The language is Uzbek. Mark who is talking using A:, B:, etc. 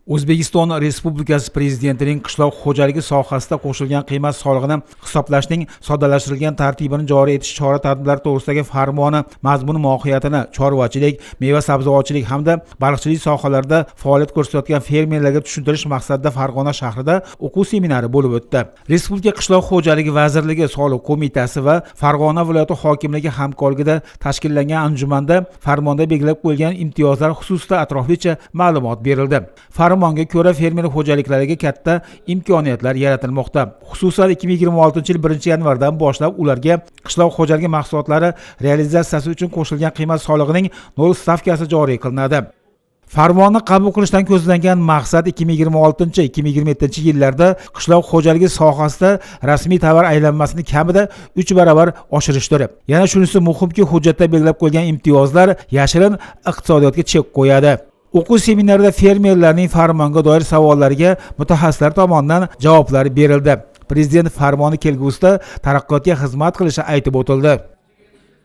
A: O'zbekiston Respublikasi Prezidentining qishloq xo'jaligi sohasida qo'shilgan qiymat solig'ini hisoblashning soddalashtirilgan tartibini joriy etish chora-tadbirlari to'g'risidagi farmoni mazmun mohiyatini chorvachilik, meva-sabzavotchilik hamda baliqchilik sohalarida faoliyat ko'rsatayotgan fermerlarga tushuntirish maqsadida Farg'ona shahrida o'quv seminari bo'lib o'tdi. Respublika Qishloq xo'jaligi vazirligi soliq qo'mitasi va Farg'ona viloyati hokimligi hamkorligida tashkillangan anjumanda farmonda belgilab qo'yilgan imtiyozlar xususida atroflicha ma'lumot berildi. Farmonga ko'ra fermer xo'jaliklariga katta imkoniyatlar yaratilmoqda. Xususan 2026-yil 1-yanvardan boshlab ularga qishloq xo'jaligi mahsulotlari realizatsiyasi uchun qo'shilgan qiymat solig'ining 0 stavkasi joriy qilinadi. Farmonni qabul qilishdan ko'zlangan maqsad 2026-2027-yillarda qishloq xo'jaligi sohasida rasmiy tovar aylanmasini kamida 3 barobar oshirishdir. Yana shunisi muhimki, hujjatda belgilab qo'yilgan imtiyozlar yashirin iqtisodiyotga chek qo'yadi. O'quv seminarida fermerlarning farmonga doir savollariga mutaxassislar tomonidan javoblar berildi. Prezident farmoni kelgusida taraqqiyotga xizmat qilishi aytib o'tildi.